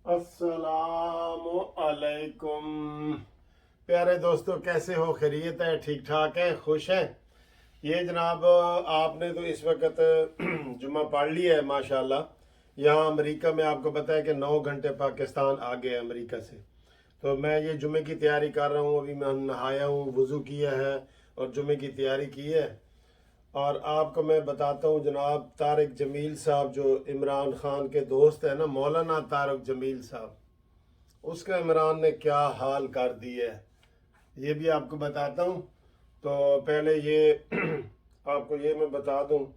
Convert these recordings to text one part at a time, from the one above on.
अस्सलाम अलैकुम। प्यारे दोस्तों, कैसे हो? खैरियत है? ठीक ठाक है? खुश हैं? ये जनाब, आपने तो इस वक्त जुम्मा पढ़ लिया है माशाल्लाह। यहाँ अमेरिका में आपको पता है कि 9 घंटे पाकिस्तान आगे है अमेरिका से। तो मैं ये जुम्मे की तैयारी कर रहा हूँ। अभी मैं नहाया हूँ, वज़ू किया है और जुम्मे की तैयारी की है। और आपको मैं बताता हूँ जनाब, तारिक जमील साहब जो इमरान खान के दोस्त हैं ना, मौलाना तारिक जमील साहब, उसका इमरान ने क्या हाल कर दिया है ये भी आपको बताता हूँ। तो पहले ये आपको ये मैं बता दूँ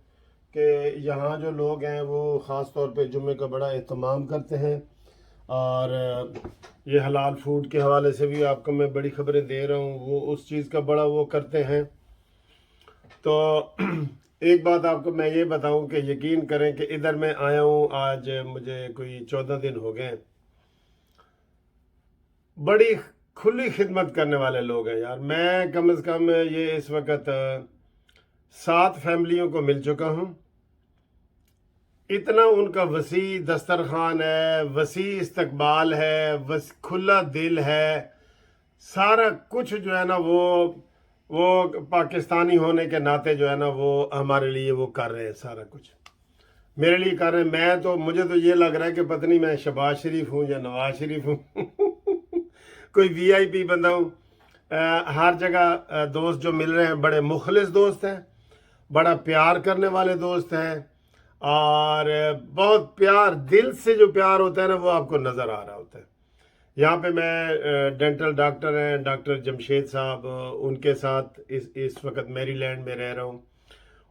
कि यहाँ जो लोग हैं वो ख़ास तौर पे जुम्मे का बड़ा एहतमाम करते हैं। और ये हलाल फूड के हवाले से भी आपको मैं बड़ी खबरें दे रहा हूँ, वो उस चीज़ का बड़ा वो करते हैं। तो एक बात आपको मैं ये बताऊं कि यकीन करें कि इधर मैं आया हूँ, आज मुझे कोई 14 दिन हो गए। बड़ी खुली खिदमत करने वाले लोग हैं यार। मैं कम से कम ये इस वक्त 7 फैमिलियों को मिल चुका हूँ। इतना उनका वसी दस्तरखान है, वसी इस्तकबाल है, खुला दिल है। सारा कुछ जो है ना वो पाकिस्तानी होने के नाते जो है ना वो हमारे लिए वो कर रहे हैं, सारा कुछ मेरे लिए कर रहे हैं। मुझे तो ये लग रहा है कि पता नहीं मैं शहबाज शरीफ हूँ या नवाज शरीफ हूँ कोई वीआईपी बंदा हूँ। हर जगह दोस्त जो मिल रहे हैं बड़े मुखलिस दोस्त हैं, बड़ा प्यार करने वाले दोस्त हैं। और बहुत प्यार, दिल से जो प्यार होता है ना वो आपको नज़र आ रहा होता है। यहाँ पे मैं डेंटल डॉक्टर हैं डॉक्टर जमशेद साहब, उनके साथ इस वक्त मैरीलैंड में रह रहा हूँ।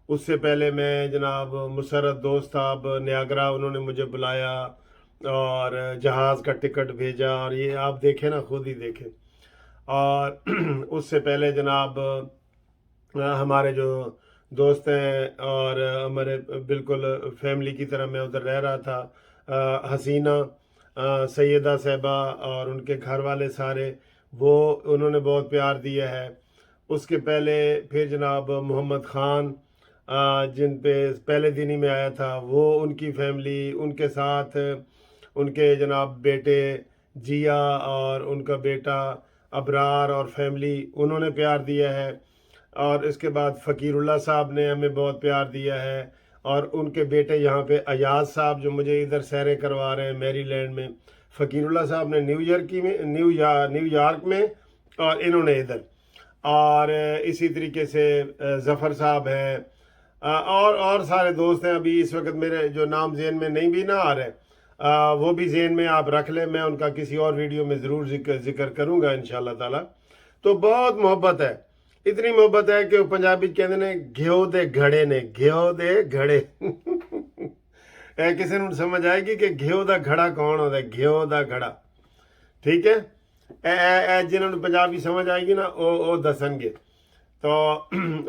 उससे पहले मैं जनाब मुसर्रत दोस्त साहब नियाग्रा, उन्होंने मुझे बुलाया और जहाज़ का टिकट भेजा, और ये आप देखें ना, खुद ही देखें। और उससे पहले जनाब हमारे जो दोस्त हैं और हमारे बिल्कुल फैमिली की तरह मैं उधर रह रहा था, हसीना सैयदा साहबा और उनके घर वाले सारे, वो उन्होंने बहुत प्यार दिया है। उसके पहले फिर जनाब मोहम्मद ख़ान, जिन पे पहले दिन ही में आया था, वो उनकी फैमिली, उनके साथ उनके जनाब बेटे जिया और उनका बेटा अबरार और फैमिली, उन्होंने प्यार दिया है। और इसके बाद फ़कीरुल्लाह साहब ने हमें बहुत प्यार दिया है। और उनके बेटे यहाँ पे अयाज साहब जो मुझे इधर सैरें करवा रहे हैं मैरीलैंड में। फ़कीरुल्लाह साहब ने न्यूयॉर्क में और इन्होंने इधर। और इसी तरीके से ज़फ़र साहब हैं, और सारे दोस्त हैं। अभी इस वक्त मेरे जो नाम ज़हन में नहीं भी ना आ रहे, वो भी ज़हन में आप रख लें, मैं उनका किसी और वीडियो में ज़रूर जिक्र करूँगा इंशाअल्लाह ताला। तो बहुत मोहब्बत है, इतनी मोहब्बत है कि पंजाबी कहते ने घ्यो दे घड़े ने, घ्यो दे घड़े किसी ਨੂੰ समझ आएगी कि घ्यो ਦਾ घड़ा कौन होता है? घ्यो ਦਾ घड़ा, ठीक है। जिन्होंने पंजाबी समझ आएगी ना वो दसनगे। तो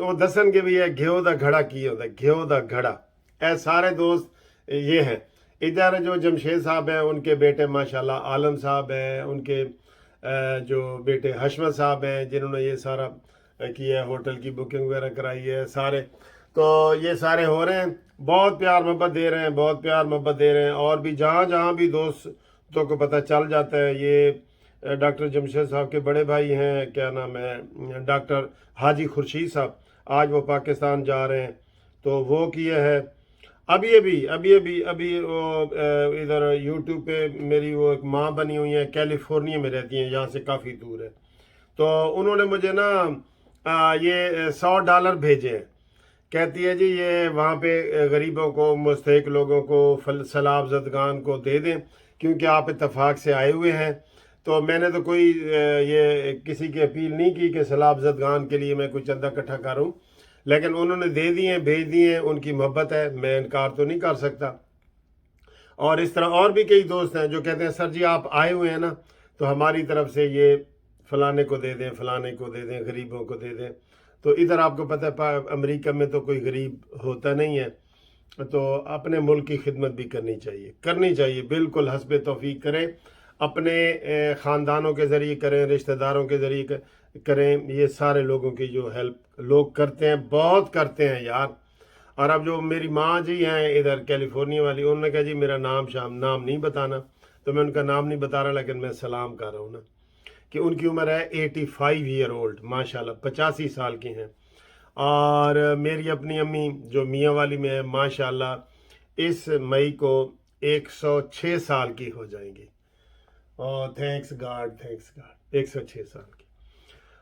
वो दसनगे भी है घ्यो ਦਾ घड़ा की होता है, घ्यो ਦਾ घड़ा। सारे दोस्त ये हैं। इधर जो जमशेद साहब हैं, उनके बेटे माशाल्लाह आलम साहब हैं, उनके जो बेटे हशमत साहब हैं, जिन्होंने ये सारा किया है, होटल की बुकिंग वगैरह कराई है सारे। तो ये सारे हो रहे हैं, बहुत प्यार मोहब्बत दे रहे हैं, बहुत प्यार मोहब्बत दे रहे हैं। और भी जहाँ जहाँ भी दोस्तों को पता चल जाता है, ये डॉक्टर जमशेद साहब के बड़े भाई हैं, क्या नाम है, डॉक्टर हाजी खुर्शीद साहब, आज वो पाकिस्तान जा रहे हैं। तो वो किया है। अभी वो इधर यूट्यूब पे मेरी वो एक माँ बनी हुई है, कैलिफोर्निया में रहती हैं, यहाँ से काफ़ी दूर है। तो उन्होंने मुझे ना ये $100 भेजे हैं। कहती है जी ये वहाँ पे गरीबों को, मुस्तहिक लोगों को, सलाब ज़दगान को दे दें, क्योंकि आप इत्तफाक से आए हुए हैं। तो मैंने तो कोई ये किसी की अपील नहीं की कि सलाब ज़दगान के लिए मैं कोई चंदा इकट्ठा करूँ, लेकिन उन्होंने दे दिए, भेज दिए। उनकी मोहब्बत है, मैं इनकार तो नहीं कर सकता। और इस तरह और भी कई दोस्त हैं जो कहते हैं सर जी आप आए हुए हैं ना, तो हमारी तरफ से ये फलाने को दे दें, फलाने को दे दें, गरीबों को दे दें। तो इधर आपको पता है अमेरिका में तो कोई गरीब होता नहीं है। तो अपने मुल्क की खिदमत भी करनी चाहिए, बिल्कुल हस्बे तौफीक करें, अपने ख़ानदानों के ज़रिए करें, रिश्तेदारों के ज़रिए करें। ये सारे लोगों की जो हेल्प लोग करते हैं, बहुत करते हैं यार। और अब जो मेरी माँ जी हैं इधर कैलिफोर्निया वाली, उन्होंने कहा जी मेरा नाम नहीं बताना, तो मैं उनका नाम नहीं बता रहा, लेकिन मैं सलाम कर रहा हूँ ना, कि उनकी उम्र है 85 ईयर ओल्ड, माशाल्लाह 85 साल की हैं। और मेरी अपनी अम्मी जो मियाँ वाली में है, माशाल्लाह इस मई को 106 साल की हो जाएंगी। और थैंक्स गॉड 106 साल की।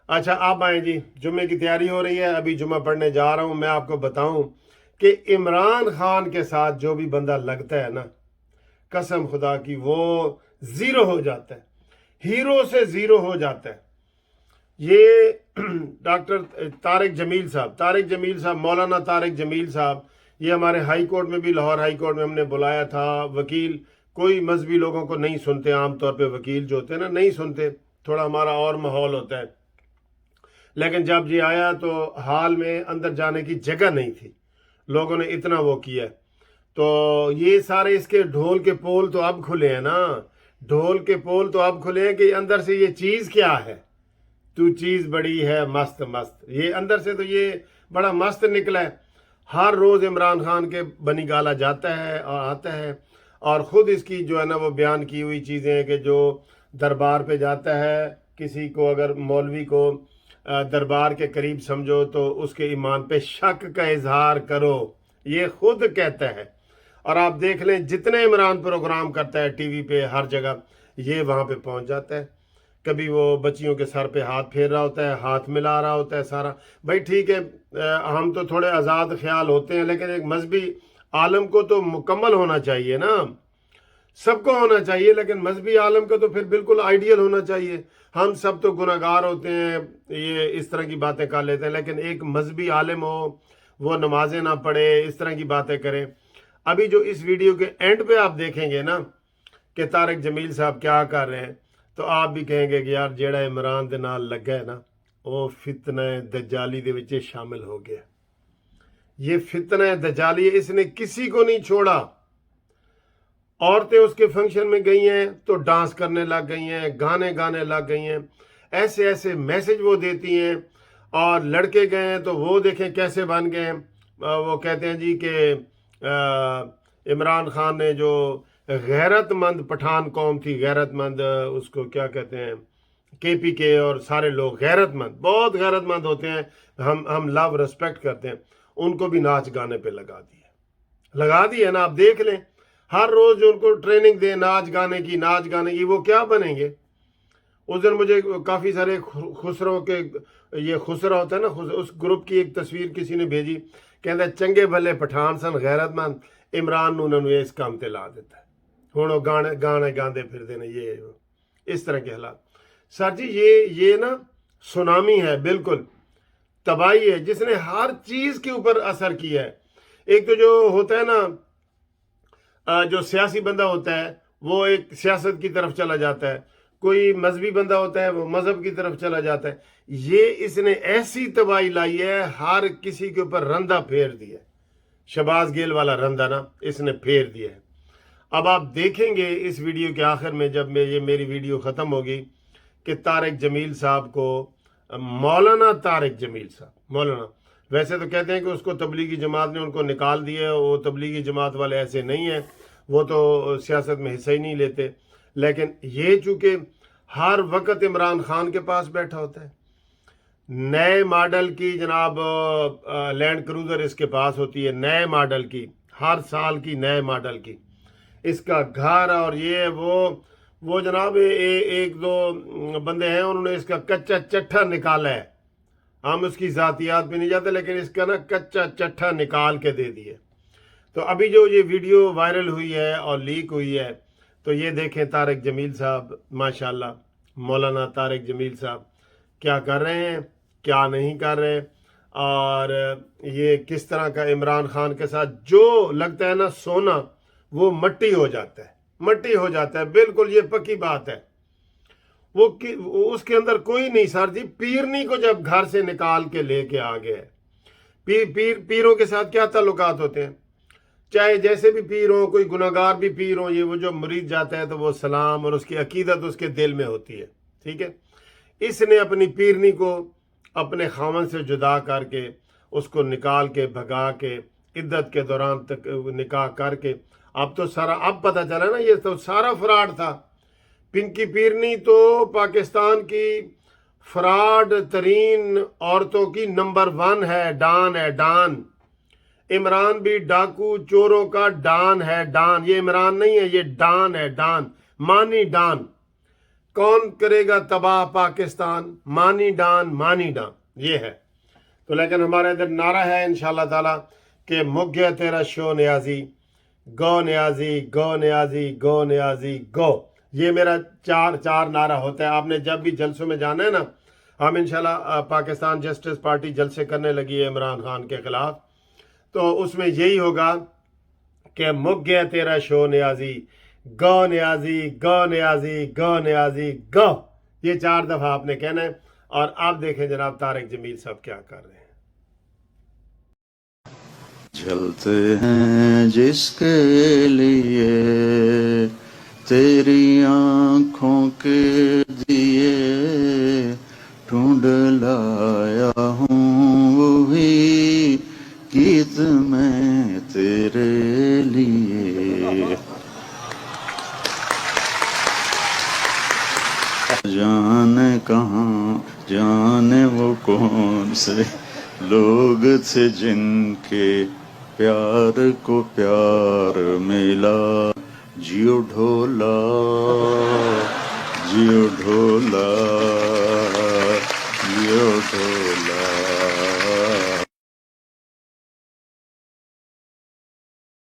अच्छा आप आए जी, जुम्मे की तैयारी हो रही है, अभी जुम्मा पढ़ने जा रहा हूँ। मैं आपको बताऊं कि इमरान खान के साथ जो भी बंदा लगता है ना, कसम खुदा की वो जीरो हो जाता है, हीरो से जीरो हो जाता है। ये डॉक्टर तारिक जमील साहब, मौलाना तारिक जमील साहब, ये हमारे हाई कोर्ट में भी, लाहौर हाई कोर्ट में हमने बुलाया था। वकील कोई मजहबी लोगों को नहीं सुनते, आमतौर पे वकील जो होते हैं ना नहीं सुनते, थोड़ा हमारा और माहौल होता है। लेकिन जब ये आया तो हाल में अंदर जाने की जगह नहीं थी, लोगों ने इतना वो किया। तो ये सारे इसके ढोल के पोल तो अब खुले हैं ना, ढोल के पोल तो अब खुले हैं कि अंदर से ये चीज क्या है, तू चीज बड़ी है मस्त मस्त, ये अंदर से तो ये बड़ा मस्त निकला है। हर रोज इमरान खान के बनी गाला जाता है और आता है, और खुद इसकी जो है ना वो बयान की हुई चीजें हैं कि जो दरबार पे जाता है, किसी को अगर मौलवी को दरबार के करीब समझो तो उसके ईमान पे शक का इजहार करो, ये खुद कहता है। और आप देख लें जितने इमरान प्रोग्राम करता है टीवी पे हर जगह, ये वहां पे पहुंच जाता है। कभी वो बच्चियों के सर पे हाथ फेर रहा होता है, हाथ मिला रहा होता है सारा। भाई ठीक है, हम तो थोड़े आज़ाद ख्याल होते हैं, लेकिन एक मजहबी आलम को तो मुकम्मल होना चाहिए ना, सबको होना चाहिए, लेकिन मजहबी आलम का तो फिर बिल्कुल आइडियल होना चाहिए। हम सब तो गुनाहगार होते हैं, ये इस तरह की बातें कर लेते हैं, लेकिन एक मजहबी आलिम हो, वो नमाजें ना पढ़े, इस तरह की बातें करें। अभी जो इस वीडियो के एंड पे आप देखेंगे ना कि तारिक जमील साहब क्या कर रहे हैं, तो आप भी कहेंगे कि यार जेड़ा इमरान दे नाल लगा है ना, वो फितना दज्जाली दे विच शामिल हो गया। ये फितना दज्जाली, इसने किसी को नहीं छोड़ा। औरतें उसके फंक्शन में गई हैं तो डांस करने लग गई हैं, गाने गाने लग गई हैं, ऐसे ऐसे मैसेज वो देती हैं। और लड़के गए हैं तो वो देखें कैसे बन गए हैं। वो कहते हैं जी कि इमरान खान ने जो गैरतमंद पठान कौम थी, गैरतमंद, उसको क्या कहते हैं, KPK और सारे लोग गैरतमंद, बहुत गैरतमंद होते हैं, हम लव रिस्पेक्ट करते हैं, उनको भी नाच गाने पे लगा दिए ना। आप देख लें हर रोज उनको ट्रेनिंग दे नाच गाने की, वो क्या बनेंगे। उस दिन मुझे काफ़ी सारे खुसरों के, ये खुसरा होता है ना, उस ग्रुप की एक तस्वीर किसी ने भेजी, कहता चंगे भले पठान सन गैरतमंद, इमरान नू उन्होंने इस काम ते ला देता है, हुण वो गाने गांदे फिरदे ने, ये इस तरह के हालात। सर जी ये ना सुनामी है, बिल्कुल तबाही है, जिसने हर चीज के ऊपर असर किया है। एक तो जो होता है ना, जो सियासी बंदा होता है वो एक सियासत की तरफ चला जाता है, कोई मजहबी बंदा होता है वो मजहब की तरफ चला जाता है। ये इसने ऐसी तबाही लाई है, हर किसी के ऊपर रंदा फेर दिया, शहबाज गिल वाला रंदा ना इसने फेर दिया है। अब आप देखेंगे इस वीडियो के आखिर में, जब ये मेरी वीडियो ख़त्म होगी, कि तारिक जमील साहब को, मौलाना तारिक जमील साहब, मौलाना, वैसे तो कहते हैं कि उसको तबलीगी जमात ने उनको निकाल दिया, वो तबलीगी जमात वाले ऐसे नहीं हैं, वो तो सियासत में हिस्सा ही नहीं लेते। लेकिन ये चूँकि हर वक्त इमरान खान के पास बैठा होता है, नए मॉडल की जनाब लैंड क्रूज़र इसके पास होती है, नए मॉडल की, हर साल की नए मॉडल की, इसका घर और ये वो जनाब एक दो बंदे हैं, उन्होंने इसका कच्चा चट्ठा निकाला है। हम उसकी ज़ातियात पे नहीं जाते, लेकिन इसका ना कच्चा चट्ठा निकाल के दे दिए। तो अभी जो ये वीडियो वायरल हुई है और लीक हुई है, तो ये देखें तारिक जमील साहब, माशाल्लाह मौलाना तारिक जमील साहब क्या कर रहे हैं, क्या नहीं कर रहे, और ये किस तरह का इमरान खान के साथ जो लगता है ना सोना, वो मट्टी हो जाता है, बिल्कुल ये पक्की बात है। वो उसके अंदर कोई नहीं। सर जी पीरनी को जब घर से निकाल के लेके आ गए, पीरों के साथ क्या ताल्लुकात होते हैं, चाहे जैसे भी पीर हो, कोई गुनाहगार भी पीर हो, ये वो जो मुरीद जाता है तो वो सलाम और उसकी अकीदत उसके दिल में होती है, ठीक है। इसने अपनी पीरनी को अपने खामन से जुदा करके, उसको निकाल के भगा के, इद्दत के दौरान तक निकाह करके اب تو سارا اب پتہ چلا نا یہ تو سارا فراڈ تھا. پنکی پیرنی تو پاکستان کی فراڈ ترین عورتوں کی نمبر 1 ہے، ڈان ہے ڈان. عمران بھی ڈاکو چوروں کا ڈان ہے ڈان. یہ عمران نہیں ہے، یہ ڈان ہے ڈان، مانی ڈان. کون کرے گا تباہ پاکستان؟ مانی ڈان مانی ڈان یہ ہے. تو لیکن ہمارے ادھر نعرہ ہے انشاءاللہ تعالی کہ مک گیا تیرا شو نیازی، گو نیازی گو نیازی گو نیازی گو. یہ میرا چار نعرہ ہوتا ہے. آپ نے جب بھی جلسوں میں جانا ہے نا، ہم انشاءاللہ پاکستان جسٹس پارٹی جلسے کرنے لگی ہے عمران خان کے خلاف، تو اس میں یہی ہوگا کہ مک گیا تیرا شو نیازی، گو نیازی گو نیازی گو نیازی گو. یہ 4 دفعہ آپ نے کہنا ہے. اور آپ دیکھیں جناب طارق جمیل صاحب کیا کر رہے ہیں. جلتے ہیں جس کے لیے تیری آنکھوں کے دیے، ڈھونڈ لایا ہوں وہی گیت میں تیرے لیے. جانے کہاں جانے وہ کون سے لوگ تھے جن کے پیار کو پیار ملا. جیو ڈھولا جیو ڈھولا